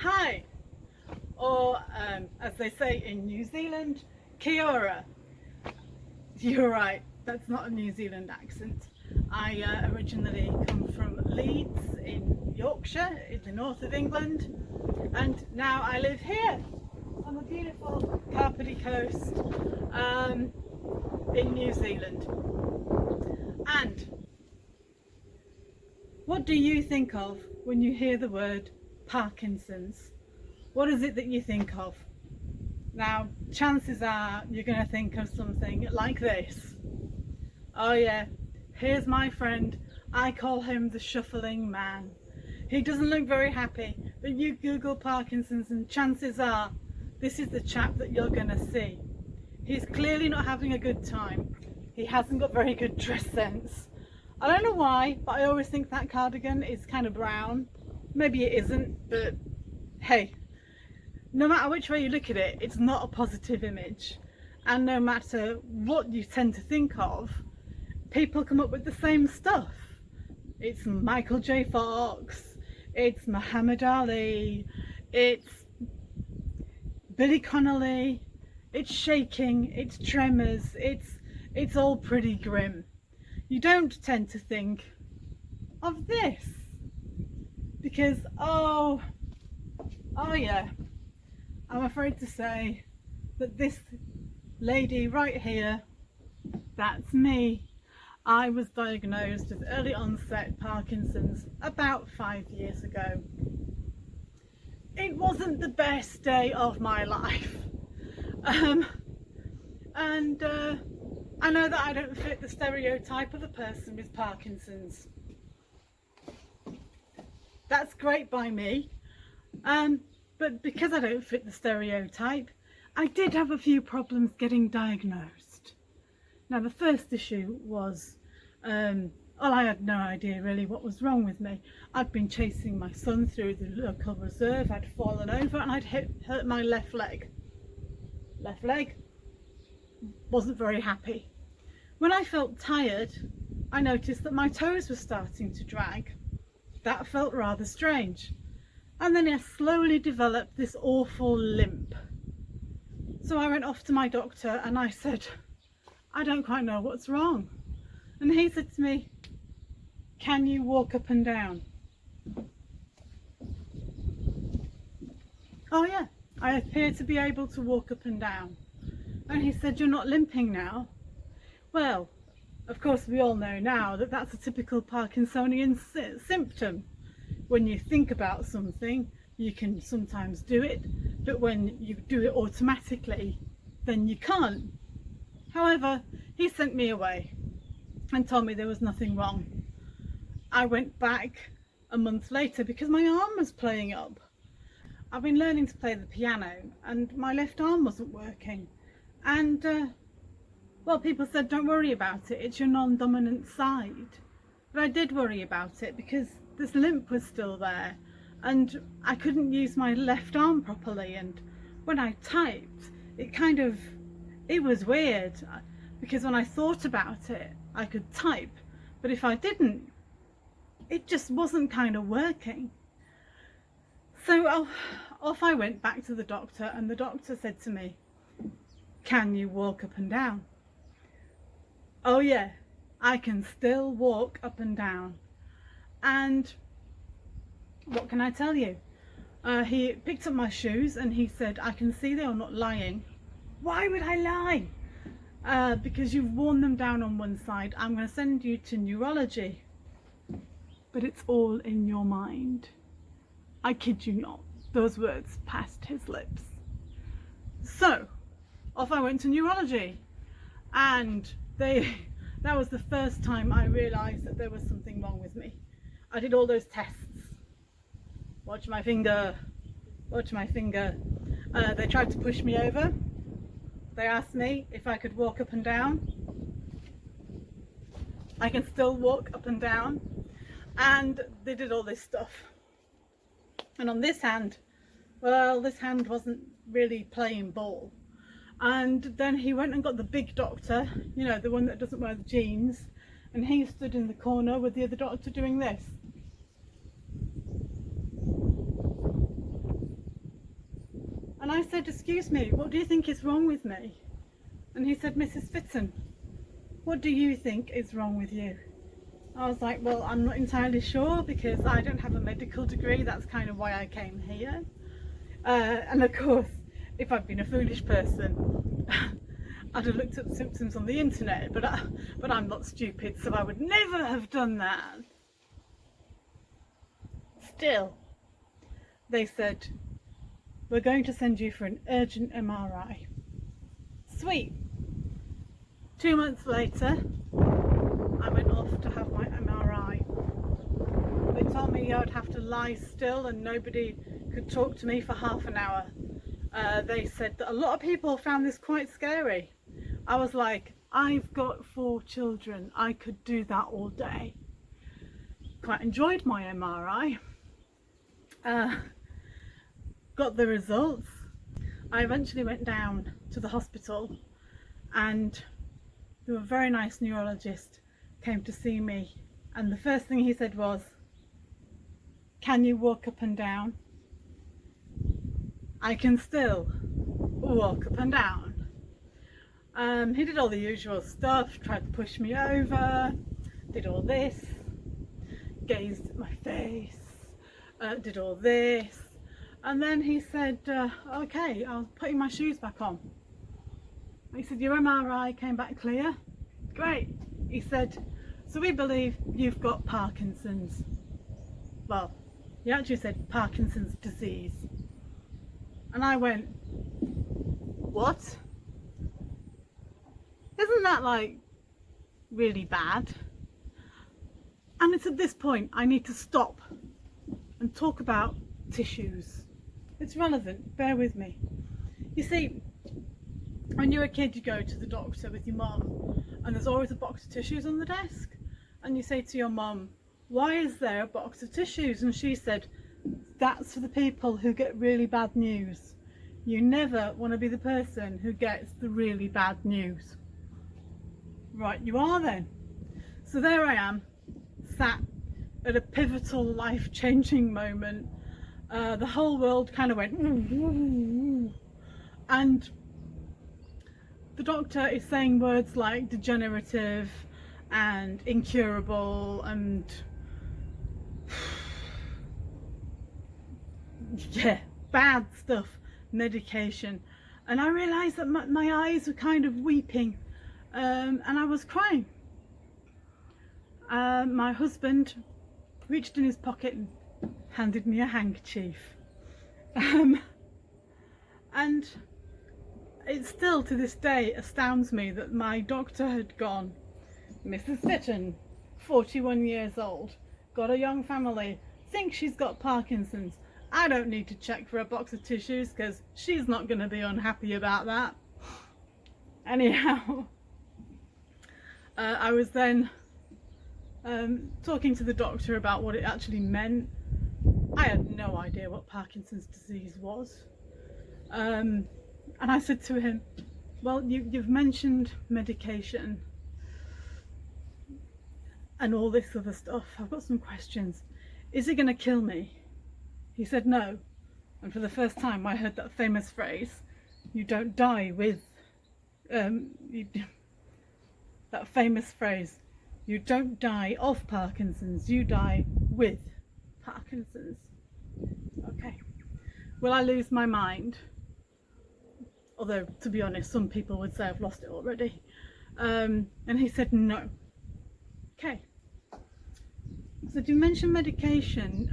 Hi, or as they say in New Zealand, kia ora. You're right, that's not a New Zealand accent. I originally come from Leeds in Yorkshire, in the north of England, and now I live here on the beautiful Kapiti coast in New Zealand. And what do you think of when you hear the word Parkinson's? What is it that you think of? Now, chances are you're going to think of something like this. Oh yeah, here's my friend. I call him the shuffling man. He doesn't look very happy, but you Google Parkinson's and chances are this is the chap that you're going to see. He's clearly not having a good time. He hasn't got very good dress sense. I don't know why, but I always think that cardigan is kind of brown. Maybe it isn't, but hey, no matter which way you look at it, it's not a positive image. And no matter what you tend to think of, people come up with the same stuff. It's Michael J. Fox, it's Muhammad Ali, it's Billy Connolly, it's shaking, it's tremors, it's all pretty grim. You don't tend to think of this because oh yeah, I'm afraid to say that this lady right here, that's me. I was diagnosed with early onset Parkinson's about 5 years ago. It wasn't the best day of my life. I know that I don't fit the stereotype of a person with Parkinson's. That's great by me. But because I don't fit the stereotype, I did have a few problems getting diagnosed. Now the first issue was, I had no idea really what was wrong with me. I'd been chasing my son through the local reserve, I'd fallen over and I'd hurt my left leg. Left leg, wasn't very happy. When I felt tired, I noticed that my toes were starting to drag. That felt rather strange. And then I slowly developed this awful limp. So I went off to my doctor and I said, I don't quite know what's wrong. And he said to me, can you walk up and down? Oh yeah, I appear to be able to walk up and down. And he said, you're not limping now. Well, of course we all know now that that's a typical Parkinsonian symptom. When you think about something, you can sometimes do it, but when you do it automatically, then you can't. However, he sent me away and told me there was nothing wrong. I went back a month later because my arm was playing up. I've been learning to play the piano and my left arm wasn't working. And well, people said, don't worry about it, it's your non-dominant side. But I did worry about it because this limp was still there and I couldn't use my left arm properly, and when I typed, it was weird because when I thought about it, I could type, but if I didn't, it just wasn't kind of working. So off I went back to the doctor, and the doctor said to me, can you walk up and down? Oh yeah, I can still walk up and down. And what can I tell you? He picked up my shoes and he said, I can see they are not lying. Why would I lie? Because you've worn them down on one side. I'm going to send you to neurology. But it's all in your mind. I kid you not. Those words passed his lips. So off I went to neurology, and that was the first time I realised that there was something wrong with me. I did all those tests. Watch my finger, watch my finger. They tried to push me over. They asked me if I could walk up and down. I can still walk up and down. And they did all this stuff. And on this hand, well, this hand wasn't really playing ball. And then he went and got the big doctor, you know, the one that doesn't wear the jeans, and he stood in the corner with the other doctor doing this. I said, excuse me, what do you think is wrong with me? And he said, Mrs. Fitton, what do you think is wrong with you? I was like, well, I'm not entirely sure because I don't have a medical degree. That's kind of why I came here. And of course, if I'd been a foolish person, I'd have looked up symptoms on the internet, but I'm not stupid, so I would never have done that. Still, they said, we're going to send you for an urgent MRI. Sweet. 2 months later, I went off to have my MRI. They told me I'd have to lie still and nobody could talk to me for half an hour. They said that a lot of people found this quite scary. I was like, I've got 4 children, I could do that all day. Quite enjoyed my MRI. Got the results. I eventually went down to the hospital and a very nice neurologist came to see me, and the first thing he said was, can you walk up and down? I can still walk up and down. He did all the usual stuff, tried to push me over, did all this, gazed at my face, did all this, and then he said, okay, I was putting my shoes back on. He said, your MRI came back clear. Great. He said, so we believe you've got Parkinson's. Well, he actually said Parkinson's disease. And I went, what? Isn't that like really bad? And it's at this point I need to stop and talk about tissues. It's relevant, bear with me. You see, when you're a kid you go to the doctor with your mum and there's always a box of tissues on the desk and you say to your mum, why is there a box of tissues? And she said, that's for the people who get really bad news. You never want to be the person who gets the really bad news. Right, you are then. So there I am, sat at a pivotal life-changing moment. The whole world kind of went and the doctor is saying words like degenerative and incurable and yeah, bad stuff, medication, and I realised that my eyes were kind of weeping, and I was crying. My husband reached in his pocket and handed me a handkerchief, and it still to this day astounds me that my doctor had gone, Mrs. Fitton, 41 years old, got a young family, thinks she's got Parkinson's. I don't need to check for a box of tissues because she's not going to be unhappy about that. Anyhow, I was then talking to the doctor about what it actually meant. I had no idea what Parkinson's disease was. And I said to him, well, you've mentioned medication and all this other stuff. I've got some questions. Is it going to kill me? He said no. And for the first time I heard that famous phrase, you don't die with, that famous phrase, you don't die of Parkinson's, you die with Parkinson's. Okay. Will I lose my mind? Although, to be honest, some people would say I've lost it already. And he said no. Okay. So you mentioned medication.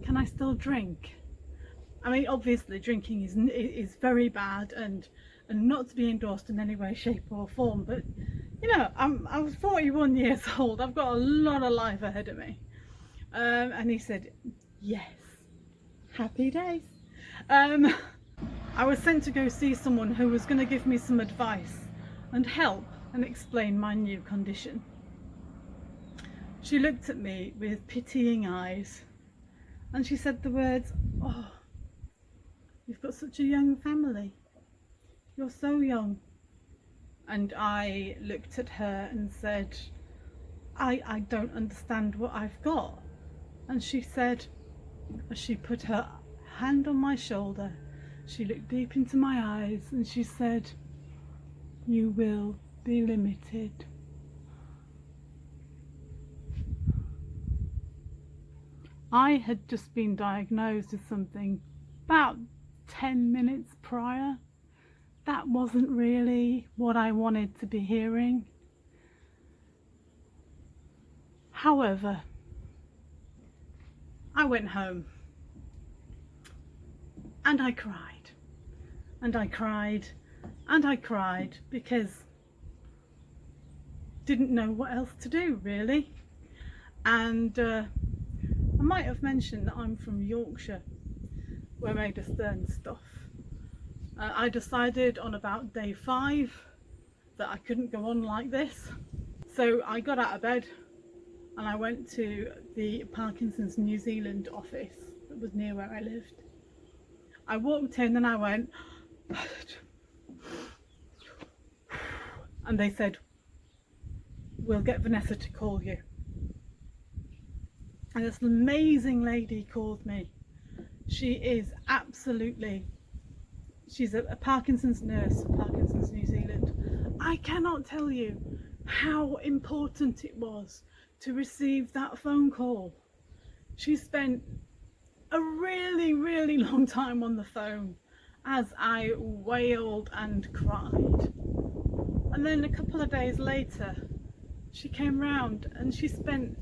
Can I still drink? I mean, obviously drinking is very bad and not to be endorsed in any way, shape or form, but you know, I was 41 years old, I've got a lot of life ahead of me. And he said, yes, happy days. I was sent to go see someone who was going to give me some advice and help and explain my new condition. She looked at me with pitying eyes and she said the words, oh, you've got such a young family, you're so young. And I looked at her and said, I don't understand what I've got. And she said, as she put her hand on my shoulder, she looked deep into my eyes and she said, "You will be limited." I had just been diagnosed with something about 10 minutes prior. That wasn't really what I wanted to be hearing. However, I went home and I cried and I cried and I cried because didn't know what else to do really. And I might have mentioned that I'm from Yorkshire, where I made a stern stuff. I decided on about day 5 that I couldn't go on like this, so I got out of bed and I went to the Parkinson's New Zealand office that was near where I lived. I walked in and I went, and they said, "We'll get Vanessa to call you." And this amazing lady called me. She is absolutely, she's a Parkinson's nurse for Parkinson's New Zealand. I cannot tell you how important it was to receive that phone call. She spent a really, really long time on the phone as I wailed and cried. And then a couple of days later, she came round and she spent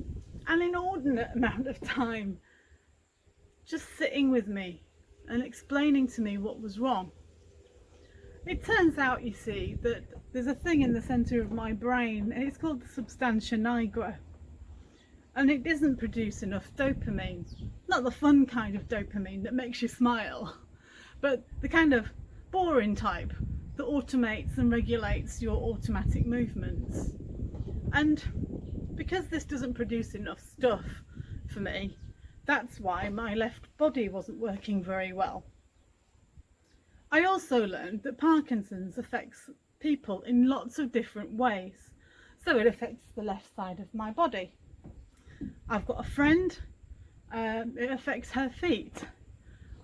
an inordinate amount of time just sitting with me and explaining to me what was wrong. It turns out, you see, that there's a thing in the centre of my brain and it's called the substantia nigra, and it doesn't produce enough dopamine. Not the fun kind of dopamine that makes you smile, but the kind of boring type that automates and regulates your automatic movements. And because this doesn't produce enough stuff for me, that's why my left body wasn't working very well. I also learned that Parkinson's affects people in lots of different ways. So it affects the left side of my body. I've got a friend, it affects her feet.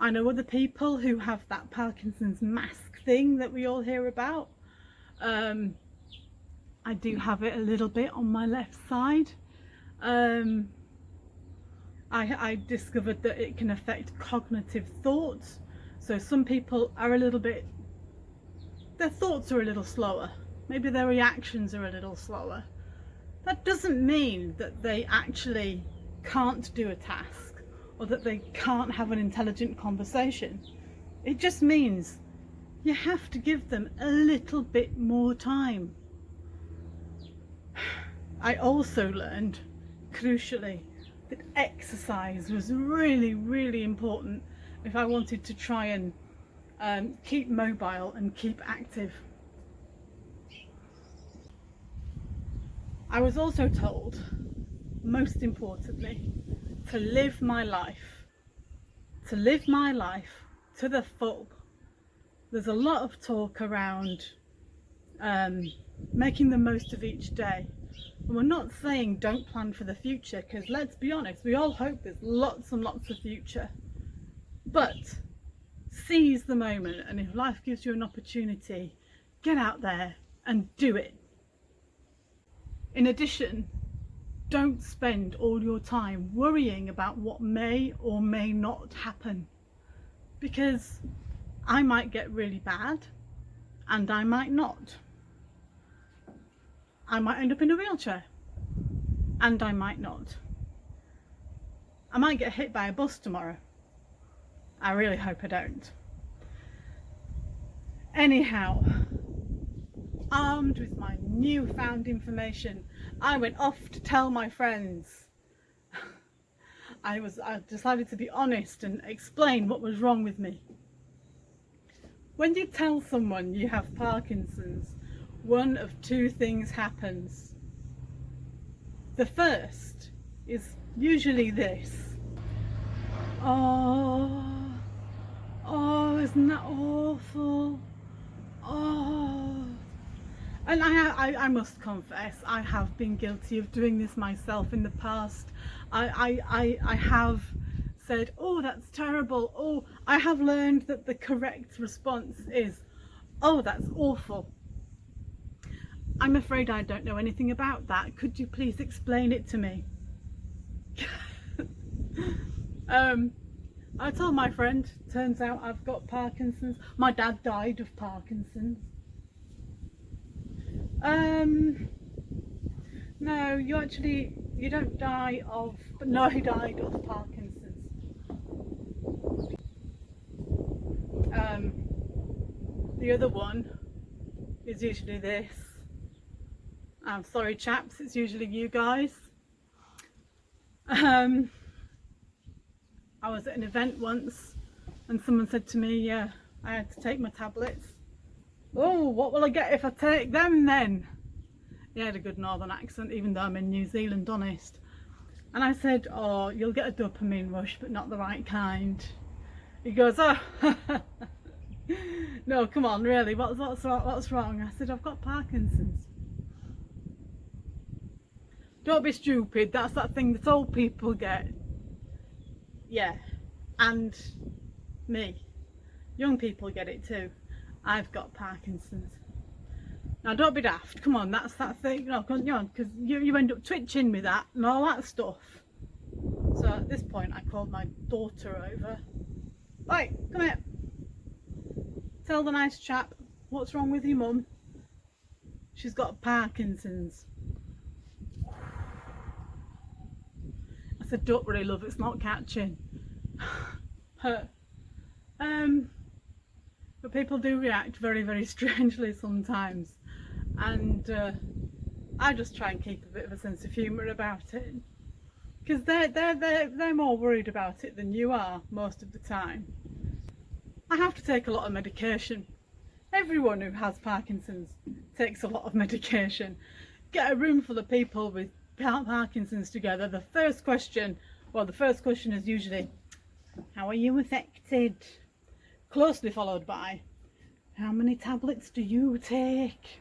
I know other people who have that Parkinson's mask thing that we all hear about. I do have it a little bit on my left side. I discovered that it can affect cognitive thoughts. So some people are a little bit, their thoughts are a little slower. Maybe their reactions are a little slower. That doesn't mean that they actually can't do a task or that they can't have an intelligent conversation. It just means you have to give them a little bit more time. I also learned, crucially, that exercise was really, really important if I wanted to try and keep mobile and keep active. I was also told, most importantly, to live my life. To live my life to the full. There's a lot of talk around making the most of each day. And we're not saying don't plan for the future, because let's be honest, we all hope there's lots and lots of future. But seize the moment, and if life gives you an opportunity, get out there and do it. In addition, don't spend all your time worrying about what may or may not happen, because I might get really bad and I might not. I might end up in a wheelchair and I might not. I might get hit by a bus tomorrow. I really hope I don't. Anyhow, armed with my newfound information, I went off to tell my friends. I decided to be honest and explain what was wrong with me. When you tell someone you have Parkinson's, one of two things happens. The first is usually this: oh, isn't that awful? Oh. And I must confess, I have been guilty of doing this myself in the past. I have said, oh, that's terrible. Oh, I have learned that the correct response is, oh, that's awful. I'm afraid I don't know anything about that. Could you please explain it to me? I told my friend, turns out I've got Parkinson's. My dad died of Parkinson's. No, you don't die of, but no, he died of Parkinson's. The other one is usually this. I'm sorry chaps, it's usually you guys. I was at an event once and someone said to me, yeah, I had to take my tablets. Oh, what will I get if I take them then? He had a good northern accent, even though I'm in New Zealand, honest. And I said, oh, you'll get a dopamine rush, but not the right kind. He goes, oh, no, come on, really, what's wrong? I said, I've got Parkinson's. Don't be stupid, that's that thing that old people get. Yeah, and me. Young people get it too. I've got Parkinson's. Now don't be daft, come on, that's that thing, no, come on, because you end up twitching with that and all that stuff. So at this point I called my daughter over. Right, come here. Tell the nice chap, what's wrong with your mum? She's got Parkinson's. I said, don't worry love, it's not catching. But people do react very, very strangely sometimes. And I just try and keep a bit of a sense of humour about it. Because they're more worried about it than you are most of the time. I have to take a lot of medication. Everyone who has Parkinson's takes a lot of medication. Get a room full of people with Parkinson's together, the first question is usually, how are you affected? Closely followed by, how many tablets do you take?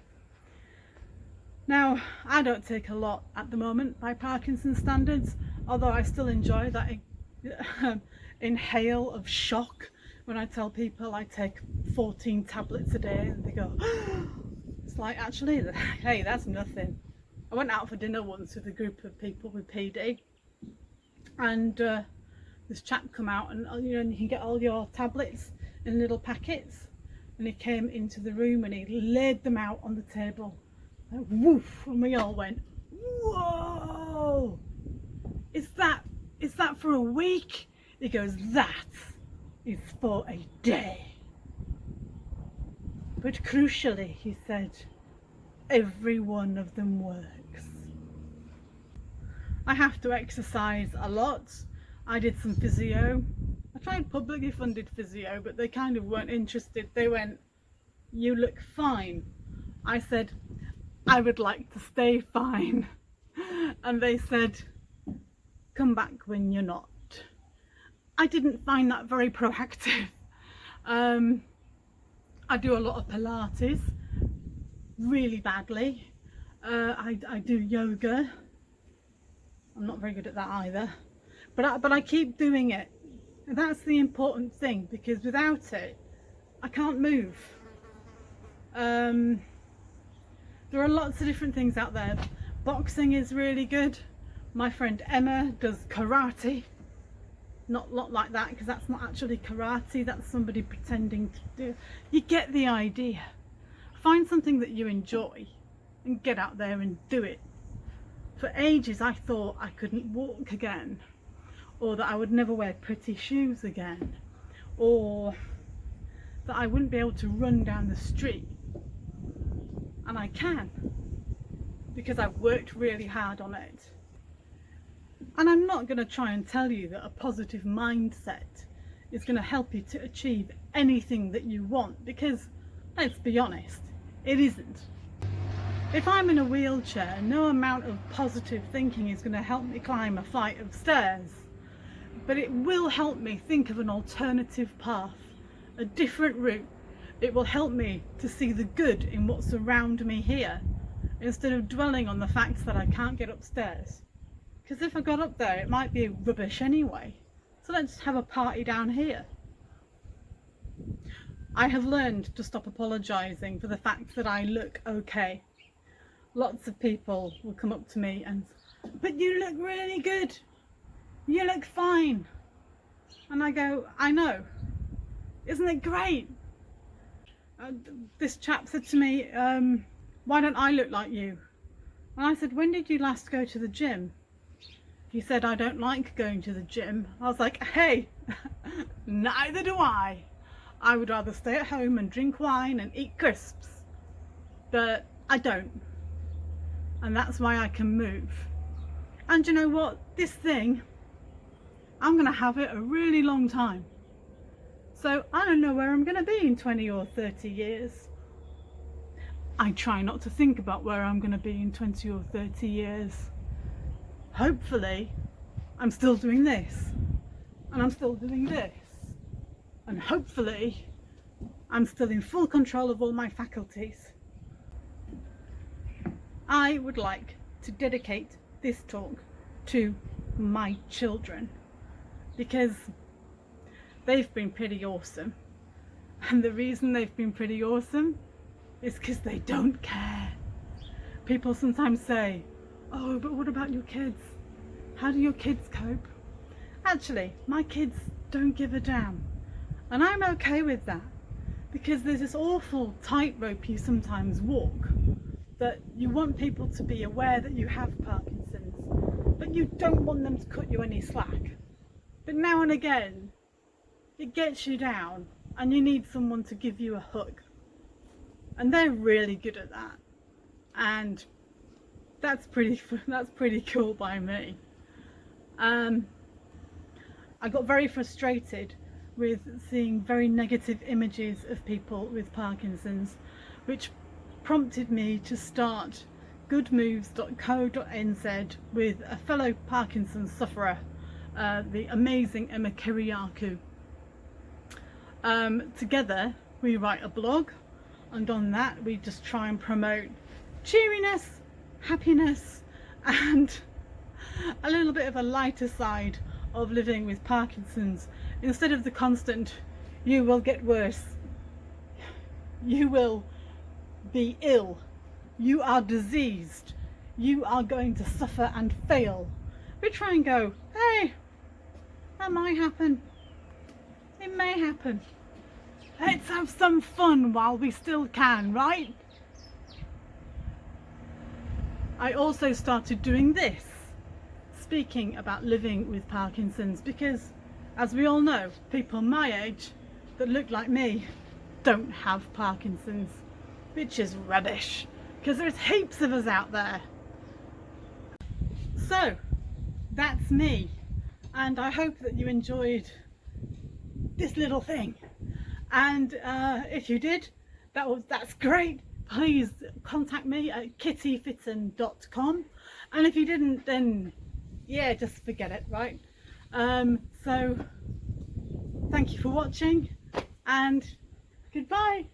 Now, I don't take a lot at the moment by Parkinson's standards, although I still enjoy that inhale of shock when I tell people I take 14 tablets a day and they go, it's like, actually, hey, that's nothing. I went out for dinner once with a group of people with PD, and this chap come out and you can get all your tablets in little packets, and he came into the room and he laid them out on the table, like, woof, and we all went, whoa, is that for a week? He goes, that is for a day. But crucially, he said, every one of them works. I have to exercise a lot. I did some physio. I tried publicly funded physio, but they kind of weren't interested. They went, you look fine. I said, I would like to stay fine. And they said, come back when you're not. I didn't find that very proactive. I do a lot of Pilates, really badly. I do yoga. I'm not very good at that either, but I keep doing it, and that's the important thing, because without it I can't move. There are lots of different things out there. Boxing is really good. My friend Emma does karate. Not like that, because that's not actually karate, that's somebody pretending to do. You get the idea. Find something that you enjoy and get out there and do it. For ages I thought I couldn't walk again, or that I would never wear pretty shoes again, or that I wouldn't be able to run down the street. And I can, because I've worked really hard on it. And I'm not going to try and tell you that a positive mindset is going to help you to achieve anything that you want, because let's be honest, it isn't. If I'm in a wheelchair, no amount of positive thinking is going to help me climb a flight of stairs, but it will help me think of an alternative path, a different route. It will help me to see the good in what's around me here, instead of dwelling on the fact that I can't get upstairs. Because if I got up there, it might be rubbish anyway. so let's have a party down here. I have learned to stop apologising for the fact that I look okay. Lots of people will come up to me and, but you look really good, you look fine. And I go, I know, isn't it great? This chap said to me, why don't I look like you? And I said, when did you last go to the gym? He said, I don't like going to the gym. I was like, hey, neither do I. I would rather stay at home and drink wine and eat crisps. But I don't. And that's why I can move. And you know what? This thing, I'm going to have it a really long time. So I don't know where I'm going to be in 20 or 30 years. I try not to think about where I'm going to be in 20 or 30 years. Hopefully, I'm still doing this, and I'm still doing this, and hopefully, I'm still in full control of all my faculties. I would like to dedicate this talk to my children, because they've been pretty awesome, and the reason they've been pretty awesome is because they don't care. People sometimes say, oh, but what about your kids? How do your kids cope? Actually, my kids don't give a damn. And I'm okay with that, because there's this awful tightrope you sometimes walk, that you want people to be aware that you have Parkinson's, but you don't want them to cut you any slack. But now and again, it gets you down and you need someone to give you a hug. And they're really good at that. And that's pretty cool by me. I got very frustrated with seeing very negative images of people with Parkinson's, which prompted me to start goodmoves.co.nz with a fellow Parkinson's sufferer, the amazing Kyriacou. Together we write a blog, and on that we just try and promote cheeriness, happiness, and a little bit of a lighter side of living with Parkinson's, instead of the constant, you will get worse, you will be ill, you are diseased, you are going to suffer and fail. We try and go, hey, that might happen, it may happen, let's have some fun while we still can, right? I also started doing this, speaking about living with Parkinson's, because as we all know, people my age that look like me don't have Parkinson's, which is rubbish, because there's heaps of us out there. So that's me, and I hope that you enjoyed this little thing, and if you did, that's great. Please contact me at kittyfitton.com, and if you didn't, then yeah, just forget it, right? So thank you for watching, and goodbye.